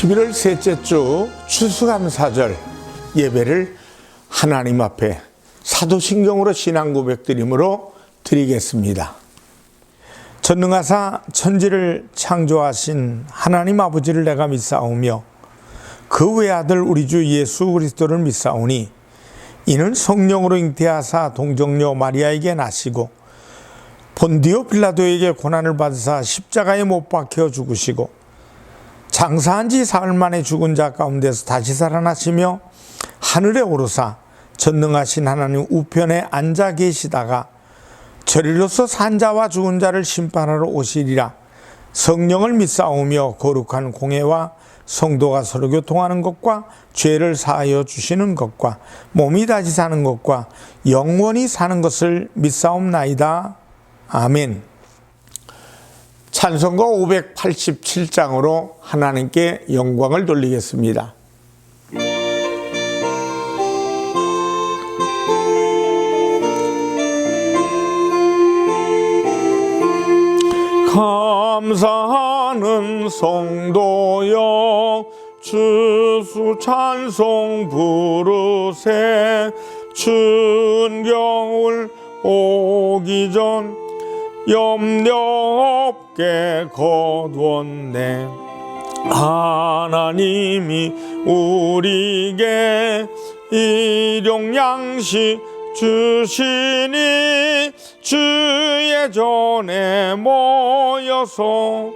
11월 셋째 주 추수감사절 예배를 하나님 앞에 사도신경으로 신앙 고백드림으로 드리겠습니다. 전능하사 천지를 창조하신 하나님 아버지를 내가 믿사오며 그 외아들 우리 주 예수 그리스도를 믿사오니 이는 성령으로 잉태하사 동정녀 마리아에게 나시고 본디오 빌라도에게 고난을 받으사 십자가에 못 박혀 죽으시고 장사한 지 사흘 만에 죽은 자 가운데서 다시 살아나시며 하늘에 오르사 전능하신 하나님 우편에 앉아 계시다가 저리로서 산 자와 죽은 자를 심판하러 오시리라. 성령을 믿사오며 거룩한 공회와 성도가 서로 교통하는 것과 죄를 사하여 주시는 것과 몸이 다시 사는 것과 영원히 사는 것을 믿사옵나이다. 아멘. 찬송가 587장으로 하나님께 영광을 돌리겠습니다. 감사하는 성도여 추수 찬송 부르세. 추운 겨울 오기 전 염려 없게 거두었네. 하나님이 우리에게 일용 양식 주시니 주의 전에 모여서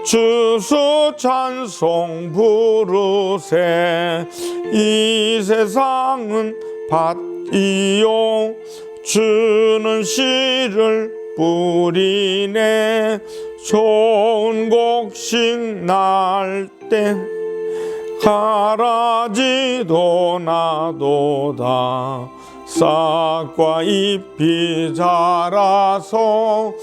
추수 찬송 부르세. 이 세상은 밭이요 주는 씨를 뿌리네. 좋은 곡식 날 때 가라지도 나도다. 싹과 잎이 자라서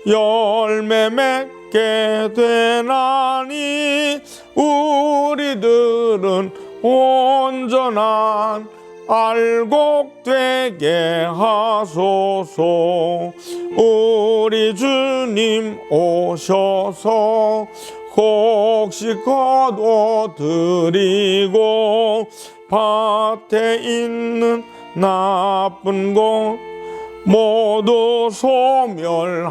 열매 맺게 되나니 우리들은 온전한 알곡 되게 하소서. 우리 주님 오셔서 곡식 거둬 드리고 밭에 있는 나쁜 것 모두 소멸하실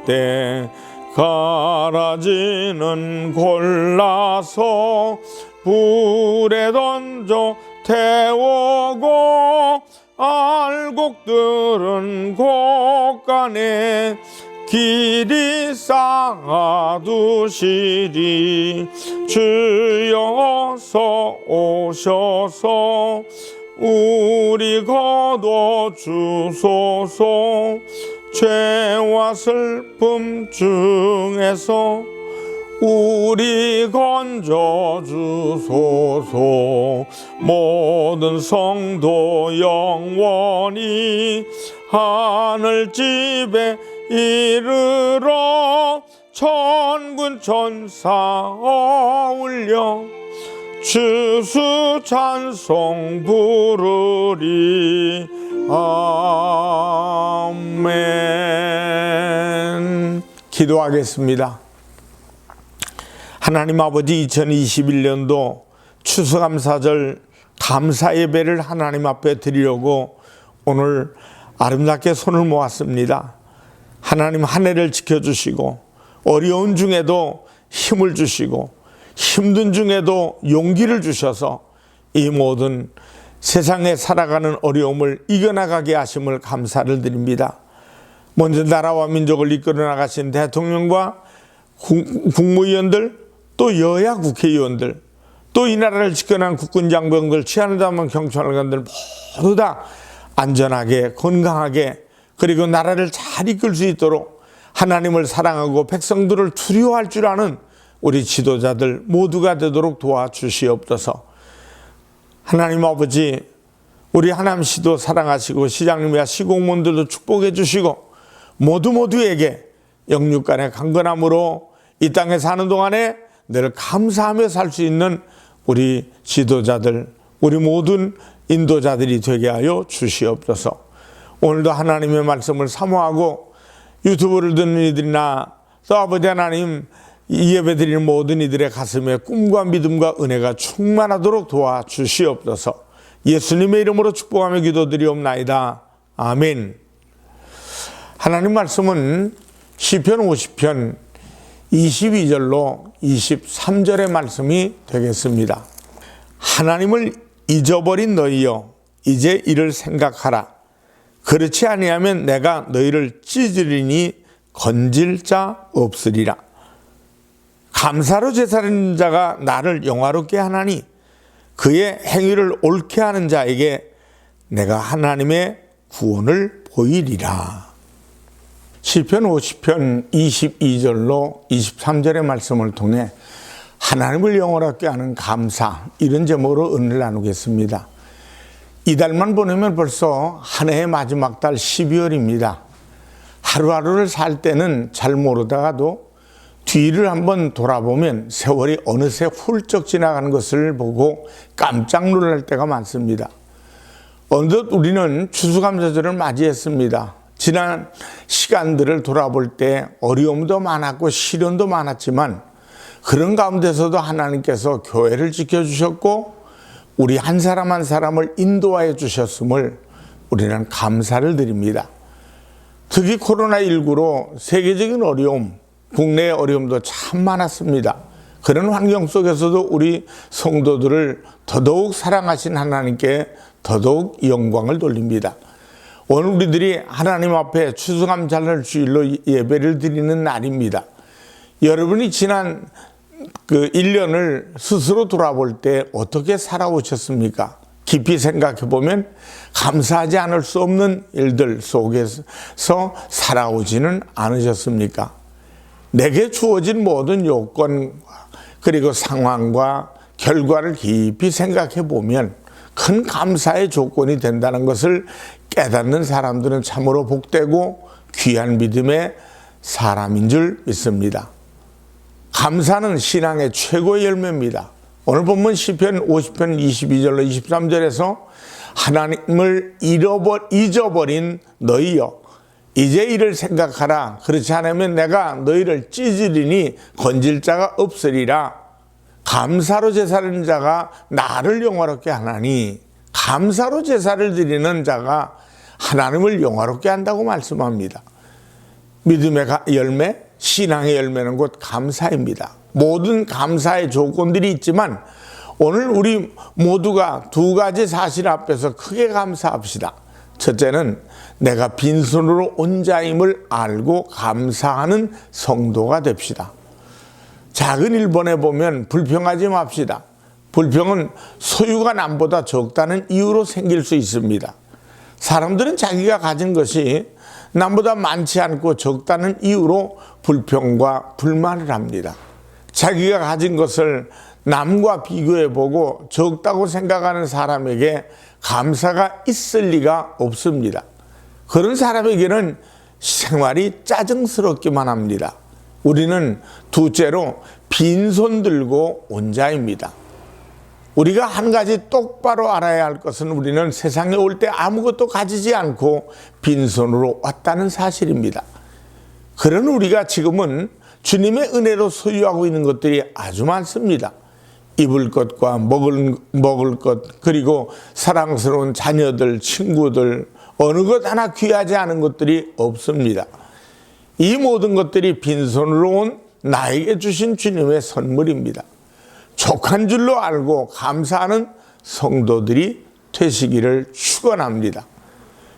때 가라지는 골라서 불에 던져 태우고 알곡들은 곳간에 길이 쌓아두시리. 주여 어서 오셔서 우리 거둬 주소서. 죄와 슬픔 중에서 우리 건져 주소서. 모든 성도 영원히 하늘집에 이르러 천군 천사 어울려 추수 찬송 부르리. 아멘. 기도하겠습니다. 하나님 아버지, 2021년도 추수감사절 감사 예배를 하나님 앞에 드리려고 오늘 아름답게 손을 모았습니다. 하나님 한 해를 지켜주시고 어려운 중에도 힘을 주시고 힘든 중에도 용기를 주셔서 이 모든 세상에 살아가는 어려움을 이겨나가게 하심을 감사를 드립니다. 먼저 나라와 민족을 이끌어 나가신 대통령과 국무위원들, 또 여야 국회의원들, 또 이 나라를 지켜난 국군 장병들, 치안담원 경찰관들 모두 다 안전하게 건강하게 그리고 나라를 잘 이끌 수 있도록 하나님을 사랑하고 백성들을 두려워할 줄 아는 우리 지도자들 모두가 되도록 도와주시옵소서. 하나님 아버지, 우리 하남시도 사랑하시고 시장님과 시공무원들도 축복해 주시고 모두에게 영육간의 강건함으로 이 땅에 사는 동안에 늘 감사하며 살 수 있는 우리 지도자들, 우리 모든 인도자들이 되게 하여 주시옵소서. 오늘도 하나님의 말씀을 사모하고 유튜브를 듣는 이들이나 또 아버지 하나님 이 예배 드리는 모든 이들의 가슴에 꿈과 믿음과 은혜가 충만하도록 도와주시옵소서. 예수님의 이름으로 축복하며 기도드리옵나이다. 아멘. 하나님 말씀은 시편 50편 22절로 23절의 말씀이 되겠습니다. 하나님을 잊어버린 너희여, 이제 이를 생각하라. 그렇지 아니하면 내가 너희를 찢으리니 건질 자 없으리라. 감사로 제사하는 자가 나를 영화롭게 하나니 그의 행위를 옳게 하는 자에게 내가 하나님의 구원을 보이리라. 시편 50편 22절로 23절의 말씀을 통해 하나님을 영원하게 하는 감사, 이런 제목으로 은혜를 나누겠습니다. 이달만 보내면 벌써 한 해의 마지막 달 12월입니다. 하루하루를 살 때는 잘 모르다가도 뒤를 한번 돌아보면 세월이 어느새 훌쩍 지나가는 것을 보고 깜짝 놀랄 때가 많습니다. 어느덧 우리는 추수감사절을 맞이했습니다. 지난 시간들을 돌아볼 때 어려움도 많았고 시련도 많았지만 그런 가운데서도 하나님께서 교회를 지켜주셨고 우리 한 사람 한 사람을 인도하여 주셨음을 우리는 감사를 드립니다. 특히 코로나19로 세계적인 어려움, 국내의 어려움도 참 많았습니다. 그런 환경 속에서도 우리 성도들을 더더욱 사랑하신 하나님께 더더욱 영광을 돌립니다. 오늘 우리들이 하나님 앞에 추수감사절 주일로 예배를 드리는 날입니다. 여러분이 지난 그 1년을 스스로 돌아볼 때 어떻게 살아오셨습니까? 깊이 생각해 보면 감사하지 않을 수 없는 일들 속에서 살아오지는 않으셨습니까? 내게 주어진 모든 요건 그리고 상황과 결과를 깊이 생각해 보면 큰 감사의 조건이 된다는 것을 깨닫는 사람들은 참으로 복되고 귀한 믿음의 사람인 줄 믿습니다. 감사는 신앙의 최고의 열매입니다. 오늘 본문 시편 50편 22절로 23절에서 하나님을 잊어버린 너희여, 이제 이를 생각하라. 그렇지 않으면 내가 너희를 찢으리니 건질 자가 없으리라. 감사로 제사를 자가 나를 영화롭게 하나니, 감사로 제사를 드리는 자가 하나님을 영화롭게 한다고 말씀합니다. 믿음의 열매, 신앙의 열매는 곧 감사입니다. 모든 감사의 조건들이 있지만 오늘 우리 모두가 두 가지 사실 앞에서 크게 감사합시다. 첫째는 내가 빈손으로 온 자임을 알고 감사하는 성도가 됩시다. 작은 일본에 보면 불평하지 맙시다. 불평은 소유가 남보다 적다는 이유로 생길 수 있습니다. 사람들은 자기가 가진 것이 남보다 많지 않고 적다는 이유로 불평과 불만을 합니다. 자기가 가진 것을 남과 비교해 보고 적다고 생각하는 사람에게 감사가 있을 리가 없습니다. 그런 사람에게는 생활이 짜증스럽기만 합니다. 우리는 둘째로 빈손 들고 온 자입니다. 우리가 한 가지 똑바로 알아야 할 것은 우리는 세상에 올 때 아무것도 가지지 않고 빈손으로 왔다는 사실입니다. 그런 우리가 지금은 주님의 은혜로 소유하고 있는 것들이 아주 많습니다. 입을 것과 먹을 것, 그리고 사랑스러운 자녀들, 친구들, 어느 것 하나 귀하지 않은 것들이 없습니다. 이 모든 것들이 빈손으로 온 나에게 주신 주님의 선물입니다. 족한 줄로 알고 감사하는 성도들이 되시기를 축원합니다.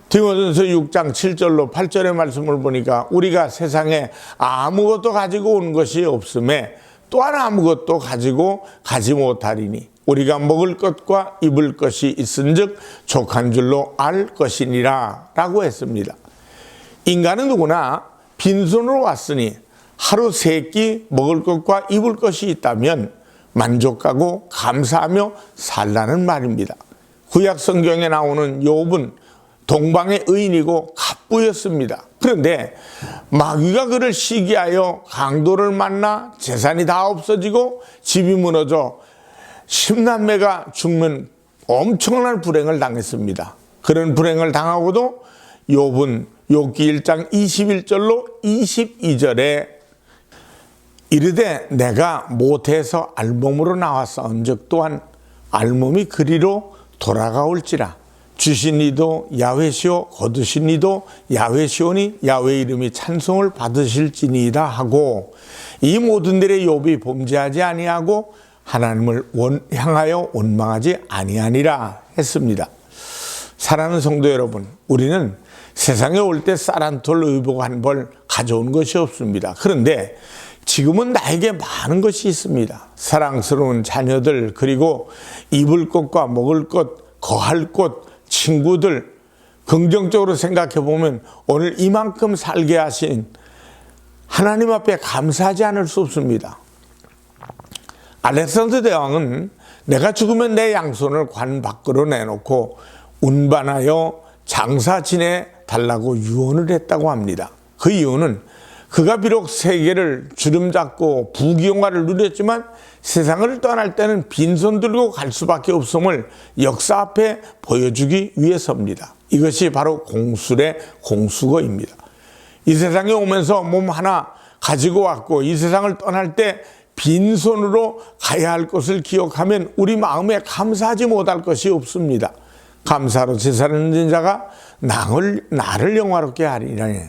디모데전서 6장 7절로 8절의 말씀을 보니까 우리가 세상에 아무것도 가지고 온 것이 없음에 또한 아무것도 가지고 가지 못하리니 우리가 먹을 것과 입을 것이 있은즉 족한 줄로 알 것이니라 라고 했습니다. 인간은 누구나 빈손으로 왔으니 하루 세 끼 먹을 것과 입을 것이 있다면 만족하고 감사하며 살라는 말입니다. 구약 성경에 나오는 욥은 동방의 의인이고 갑부였습니다. 그런데 마귀가 그를 시기하여 강도를 만나 재산이 다 없어지고 집이 무너져 10남매가 죽는 엄청난 불행을 당했습니다. 그런 불행을 당하고도 욥은 욥기 1장 21절로 22절에 이르되 내가 모태에서 알몸으로 나와서 즉 또한 알몸이 그리로 돌아가올지라. 주신 이도 야훼시오 거두신 이도 야훼시오니 야훼 이름이 찬송을 받으실지니이다 하고, 이 모든 일에 욥이 범죄하지 아니하고 하나님을 향하여 원망하지 아니하니라 했습니다. 사랑하는 성도 여러분, 우리는 세상에 올 때 쌀 한 톨 의복 한 벌 가져온 것이 없습니다. 그런데 지금은 나에게 많은 것이 있습니다. 사랑스러운 자녀들, 그리고 입을 것과 먹을 것, 거할 곳, 친구들. 긍정적으로 생각해 보면 오늘 이만큼 살게 하신 하나님 앞에 감사하지 않을 수 없습니다. 알렉산더 대왕은 내가 죽으면 내 양손을 관 밖으로 내놓고 운반하여 장사 지내 달라고 유언을 했다고 합니다. 그 이유는 그가 비록 세계를 주름잡고 부귀영화를 누렸지만 세상을 떠날 때는 빈손 들고 갈 수밖에 없음을 역사 앞에 보여주기 위해서입니다. 이것이 바로 공술의 공수거입니다. 이 세상에 오면서 몸 하나 가지고 왔고 이 세상을 떠날 때 빈손으로 가야 할 것을 기억하면 우리 마음에 감사하지 못할 것이 없습니다. 감사로 제사를 드린 자가 나를 영화롭게 하리라니.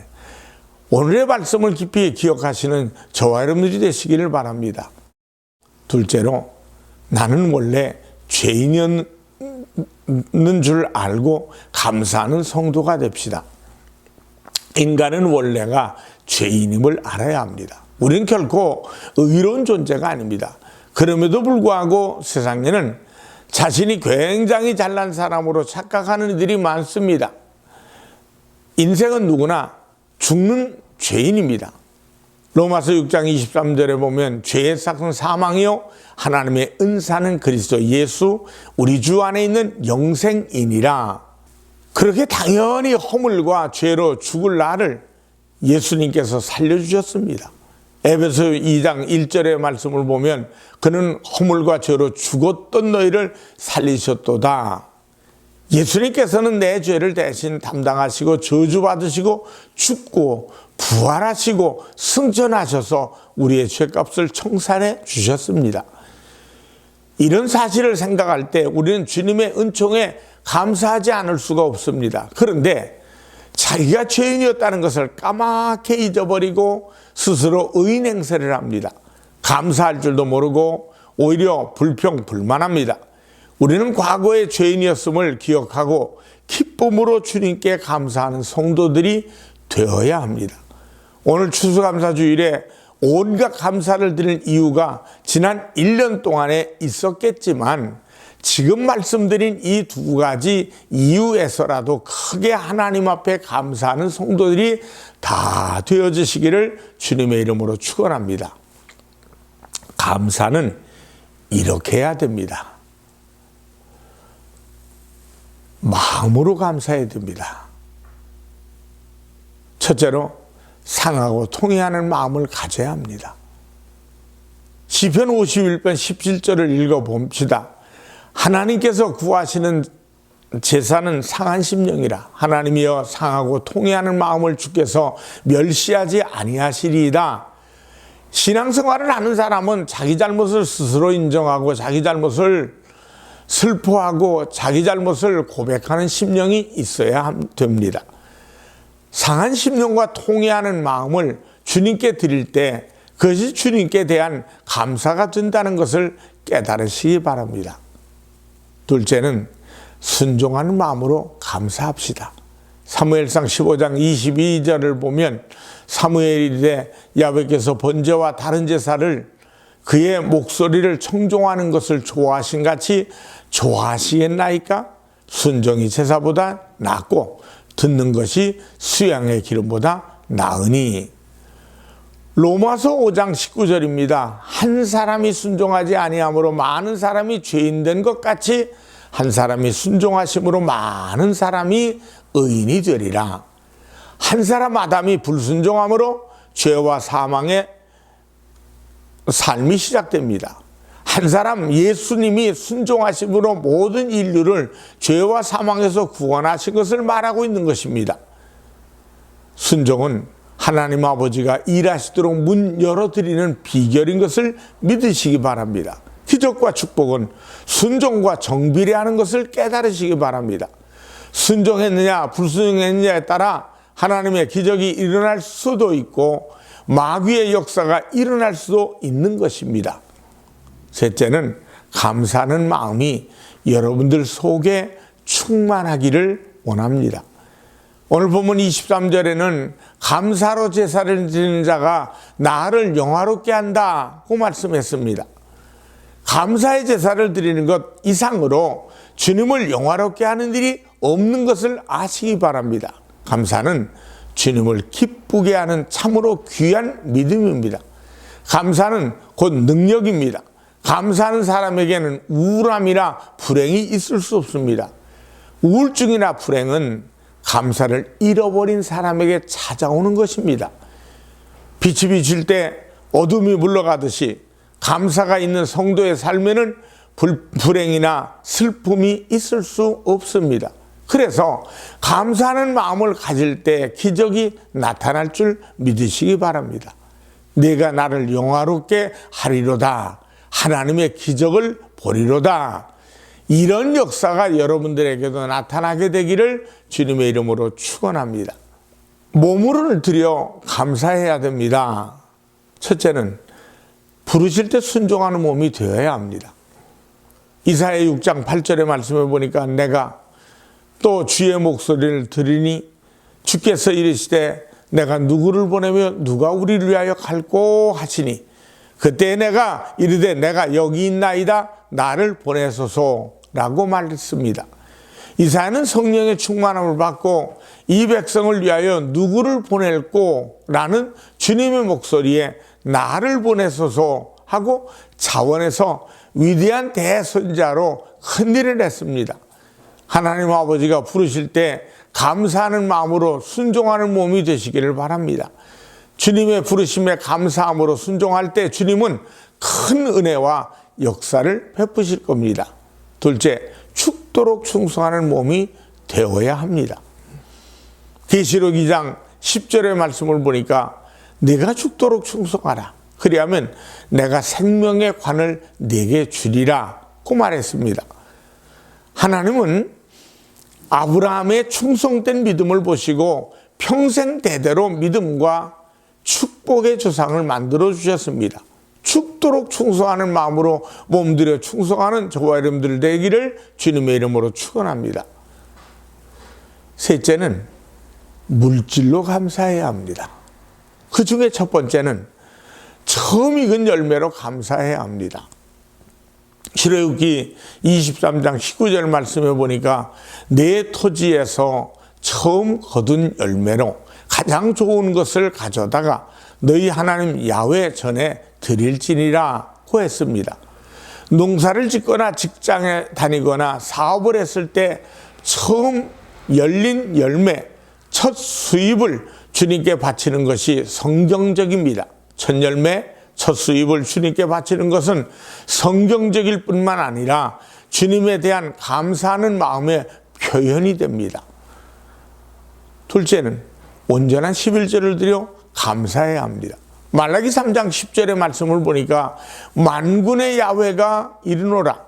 오늘의 말씀을 깊이 기억하시는 저와 여러분들이 되시기를 바랍니다. 둘째로, 나는 원래 죄인이었는 줄 알고 감사하는 성도가 됩시다. 인간은 원래가 죄인임을 알아야 합니다. 우리는 결코 의로운 존재가 아닙니다. 그럼에도 불구하고 세상에는 자신이 굉장히 잘난 사람으로 착각하는 이들이 많습니다. 인생은 누구나 죽는 죄인입니다. 로마서 6장 23절에 보면 죄의 삭은 사망이요 하나님의 은사는 그리스도 예수 우리 주 안에 있는 영생이니라. 그렇게 당연히 허물과 죄로 죽을 나를 예수님께서 살려주셨습니다. 에베소 2장 1절의 말씀을 보면 그는 허물과 죄로 죽었던 너희를 살리셨도다. 예수님께서는 내 죄를 대신 담당하시고 저주받으시고 죽고 부활하시고 승천하셔서 우리의 죄값을 청산해 주셨습니다. 이런 사실을 생각할 때 우리는 주님의 은총에 감사하지 않을 수가 없습니다. 그런데 자기가 죄인이었다는 것을 까맣게 잊어버리고 스스로 의인 행세를 합니다. 감사할 줄도 모르고 오히려 불평불만합니다. 우리는 과거의 죄인이었음을 기억하고 기쁨으로 주님께 감사하는 성도들이 되어야 합니다. 오늘 추수감사주일에 온갖 감사를 드릴 이유가 지난 1년 동안에 있었겠지만 지금 말씀드린 이 두 가지 이유에서라도 크게 하나님 앞에 감사하는 성도들이 다 되어지시기를 주님의 이름으로 축원합니다. 감사는 이렇게 해야 됩니다. 마음으로 감사해야 됩니다. 첫째로 상하고 통회하는 마음을 가져야 합니다. 시편 51편 17절을 읽어봅시다. 하나님께서 구하시는 제사는 상한 심령이라. 하나님이여 상하고 통회하는 마음을 주께서 멸시하지 아니하시리이다. 신앙생활을 하는 사람은 자기 잘못을 스스로 인정하고 자기 잘못을 슬퍼하고 자기 잘못을 고백하는 심령이 있어야 됩니다. 상한 심령과 통회하는 마음을 주님께 드릴 때 그것이 주님께 대한 감사가 된다는 것을 깨달으시기 바랍니다. 둘째는 순종하는 마음으로 감사합시다. 사무엘상 15장 22절을 보면 사무엘이 이르되 야훼께서 번제와 다른 제사를 그의 목소리를 청종하는 것을 좋아하신 같이 좋아하시겠나이까? 순종이 제사보다 낫고 듣는 것이 수양의 기름보다 나으니. 로마서 5장 19절입니다. 한 사람이 순종하지 아니함으로 많은 사람이 죄인 된 것 같이 한 사람이 순종하심으로 많은 사람이 의인이 되리라. 한 사람 아담이 불순종함으로 죄와 사망의 삶이 시작됩니다. 한 사람 예수님이 순종하심으로 모든 인류를 죄와 사망에서 구원하신 것을 말하고 있는 것입니다. 순종은 하나님 아버지가 일하시도록 문 열어드리는 비결인 것을 믿으시기 바랍니다. 기적과 축복은 순종과 정비례하는 것을 깨달으시기 바랍니다. 순종했느냐 불순종했느냐에 따라 하나님의 기적이 일어날 수도 있고 마귀의 역사가 일어날 수도 있는 것입니다. 셋째는 감사하는 마음이 여러분들 속에 충만하기를 원합니다. 오늘 본문 23절에는 감사로 제사를 드리는 자가 나를 영화롭게 한다고 말씀했습니다. 감사의 제사를 드리는 것 이상으로 주님을 영화롭게 하는 일이 없는 것을 아시기 바랍니다. 감사는 주님을 기쁘게 하는 참으로 귀한 믿음입니다. 감사는 곧 능력입니다. 감사하는 사람에게는 우울함이나 불행이 있을 수 없습니다. 우울증이나 불행은 감사를 잃어버린 사람에게 찾아오는 것입니다. 빛이 비칠 때 어둠이 물러가듯이 감사가 있는 성도의 삶에는 불행이나 슬픔이 있을 수 없습니다. 그래서 감사하는 마음을 가질 때 기적이 나타날 줄 믿으시기 바랍니다. 내가 나를 영화롭게 하리로다. 하나님의 기적을 보리로다. 이런 역사가 여러분들에게도 나타나게 되기를 주님의 이름으로 축원합니다. 몸으로를 들여 감사해야 됩니다. 첫째는 부르실 때 순종하는 몸이 되어야 합니다. 이사야 6장 8절의 말씀을 보니까 내가 또 주의 목소리를 들으니 주께서 이르시되 내가 누구를 보내며 누가 우리를 위하여 갈꼬 하시니 그때 내가 이르되 내가 여기 있나이다 나를 보내소서라고 말했습니다. 이사야는 성령의 충만함을 받고 이 백성을 위하여 누구를 보낼꼬 라는 주님의 목소리에 나를 보내소서 하고 자원해서 위대한 대선자로 큰 일을 했습니다. 하나님 아버지가 부르실 때 감사하는 마음으로 순종하는 몸이 되시기를 바랍니다. 주님의 부르심에 감사함으로 순종할 때 주님은 큰 은혜와 역사를 베푸실 겁니다. 둘째, 죽도록 충성하는 몸이 되어야 합니다. 계시록 2장 10절의 말씀을 보니까 내가 죽도록 충성하라. 그리하면 내가 생명의 관을 내게 주리라고 말했습니다. 하나님은 아브라함의 충성된 믿음을 보시고 평생 대대로 믿음과 축복의 조상을 만들어 주셨습니다. 죽도록 충성하는 마음으로 몸들여 충성하는 저와 여러분들 되기를 주님의 이름으로 축원합니다. 셋째는 물질로 감사해야 합니다. 그 중에 첫 번째는 처음 익은 열매로 감사해야 합니다. 출애굽기 23장 19절 말씀해 보니까 내 토지에서 처음 거둔 열매로 가장 좋은 것을 가져다가 너희 하나님 야훼 전에 드릴지니라고 했습니다. 농사를 짓거나 직장에 다니거나 사업을 했을 때 처음 열린 열매, 첫 수입을 주님께 바치는 것이 성경적입니다. 첫 열매, 첫 수입을 주님께 바치는 것은 성경적일 뿐만 아니라 주님에 대한 감사하는 마음의 표현이 됩니다. 둘째는 온전한 11절을 드려 감사해야 합니다. 말라기 3장 10절의 말씀을 보니까 만군의 야훼가 이르노라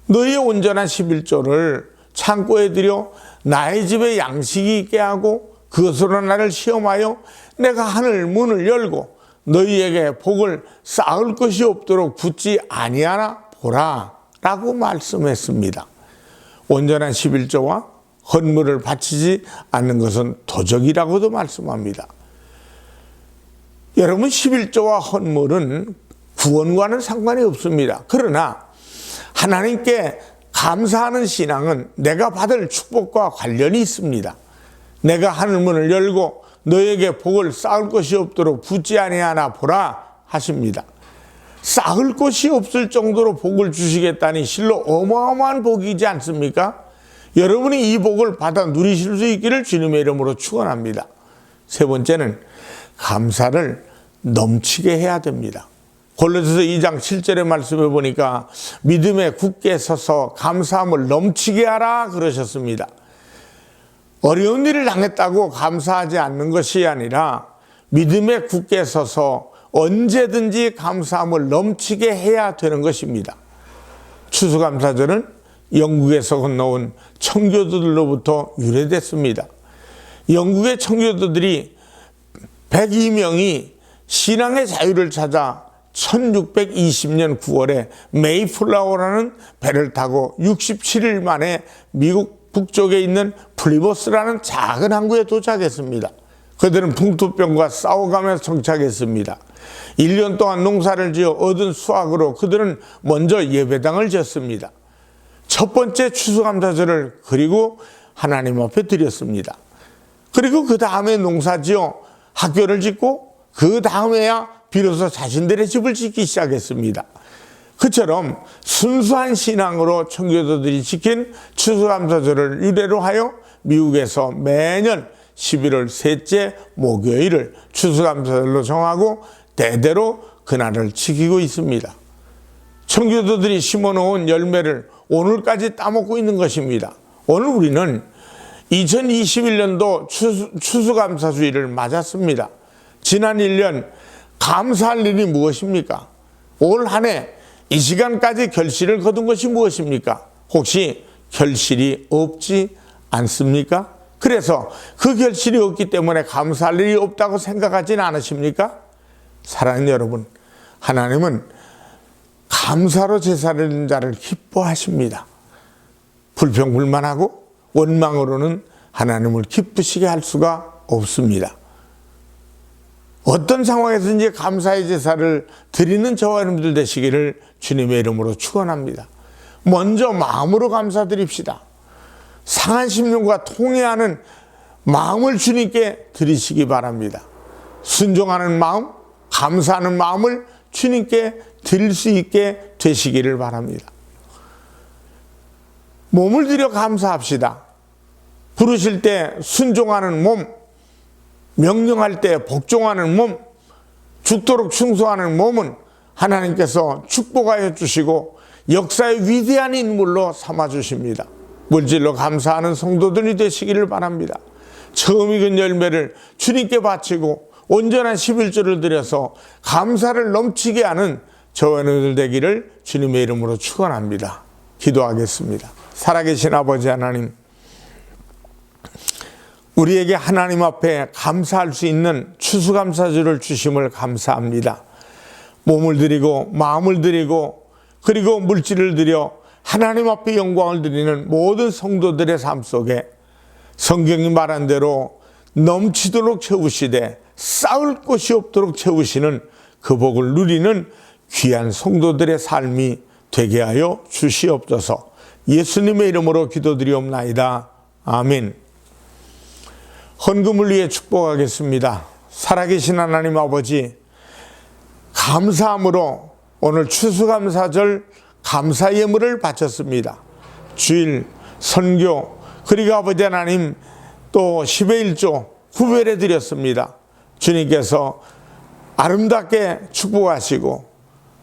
너희의 온전한 11조를 창고에 들여 나의 집에 양식이 있게 하고 그것으로 나를 시험하여 내가 하늘 문을 열고 너희에게 복을 쌓을 것이 없도록 붙지 아니하나 보라 라고 말씀했습니다. 온전한 11조와 헌물을 바치지 않는 것은 도적이라고도 말씀합니다. 여러분 11조와 헌물은 구원과는 상관이 없습니다. 그러나 하나님께 감사하는 신앙은 내가 받을 축복과 관련이 있습니다. 내가 하늘문을 열고 너에게 복을 쌓을 것이 없도록 붙지 아니하나 보라 하십니다. 쌓을 것이 없을 정도로 복을 주시겠다니 실로 어마어마한 복이지 않습니까? 여러분이 이 복을 받아 누리실 수 있기를 주님의 이름으로 축원합니다. 세 번째는 감사를 넘치게 해야 됩니다. 골로새서 2장 7절의 말씀을 보니까 믿음에 굳게 서서 감사함을 넘치게 하라 그러셨습니다. 어려운 일을 당했다고 감사하지 않는 것이 아니라 믿음에 굳게 서서 언제든지 감사함을 넘치게 해야 되는 것입니다. 추수감사절은 영국에서 건너온 청교도들로부터 유래됐습니다. 영국의 청교도들이 102명이 신앙의 자유를 찾아 1620년 9월에 메이플라워라는 배를 타고 67일 만에 미국 북쪽에 있는 플리버스라는 작은 항구에 도착했습니다. 그들은 풍토병과 싸워가면서 정착했습니다. 1년 동안 농사를 지어 얻은 수확으로 그들은 먼저 예배당을 지었습니다. 첫 번째 추수감사절을 그리고 하나님 앞에 드렸습니다. 그리고 그 다음에 농사지어 학교를 짓고 그 다음에야 비로소 자신들의 집을 짓기 시작했습니다. 그처럼 순수한 신앙으로 청교도들이 지킨 추수감사절을 유래로 하여 미국에서 매년 11월 셋째 목요일을 추수감사절로 정하고 대대로 그날을 지키고 있습니다. 청교도들이 심어놓은 열매를 오늘까지 따먹고 있는 것입니다. 오늘 우리는 2021년도 추수감사주일을 맞았습니다. 지난 1년 감사할 일이 무엇입니까? 올 한 해 이 시간까지 결실을 거둔 것이 무엇입니까? 혹시 결실이 없지 않습니까? 그래서 그 결실이 없기 때문에 감사할 일이 없다고 생각하지는 않으십니까? 사랑하는 여러분, 하나님은 감사로 제사를 드리는 자를 기뻐하십니다. 불평불만하고 원망으로는 하나님을 기쁘시게 할 수가 없습니다. 어떤 상황에서든지 감사의 제사를 드리는 저와 여러분들 되시기를 주님의 이름으로 축원합니다. 먼저 마음으로 감사드립시다. 상한 심령과 통회하는 마음을 주님께 드리시기 바랍니다. 순종하는 마음, 감사하는 마음을 주님께 드릴 수 있게 되시기를 바랍니다. 몸을 들여 감사합시다. 부르실 때 순종하는 몸, 명령할 때 복종하는 몸, 죽도록 충성하는 몸은 하나님께서 축복하여 주시고 역사의 위대한 인물로 삼아 주십니다. 물질로 감사하는 성도들이 되시기를 바랍니다. 처음 익은 열매를 주님께 바치고 온전한 11조를 드려서 감사를 넘치게 하는 저와 여러분들 되기를 주님의 이름으로 축원합니다. 기도하겠습니다. 살아계신 아버지 하나님, 우리에게 하나님 앞에 감사할 수 있는 추수감사주를 주심을 감사합니다. 몸을 드리고 마음을 드리고 그리고 물질을 드려 하나님 앞에 영광을 드리는 모든 성도들의 삶 속에 성경이 말한 대로 넘치도록 채우시되 쌓을 곳이 없도록 채우시는 그 복을 누리는 귀한 성도들의 삶이 되게 하여 주시옵소서. 예수님의 이름으로 기도드리옵나이다. 아멘. 헌금을 위해 축복하겠습니다. 살아계신 하나님 아버지, 감사함으로 오늘 추수감사절 감사 예물을 바쳤습니다. 주일, 선교, 그리고 아버지 하나님 또 10의 1조 구별해 드렸습니다. 주님께서 아름답게 축복하시고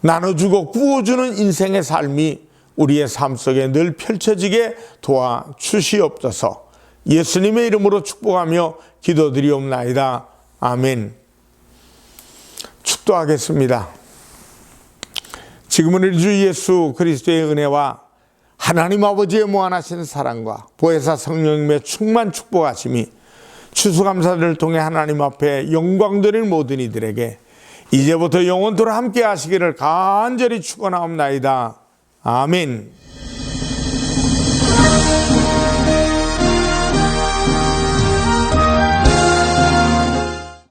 나눠주고 구워주는 인생의 삶이 우리의 삶 속에 늘 펼쳐지게 도와주시옵소서. 예수님의 이름으로 축복하며 기도드리옵나이다. 아멘. 축도하겠습니다. 지금은 우리 주 예수 그리스도의 은혜와 하나님 아버지의 무한하신 사랑과 보혜사 성령님의 충만 축복하심이 추수감사를 통해 하나님 앞에 영광 드릴 모든 이들에게 이제부터 영원토록 함께 하시기를 간절히 축원하옵나이다. 아멘.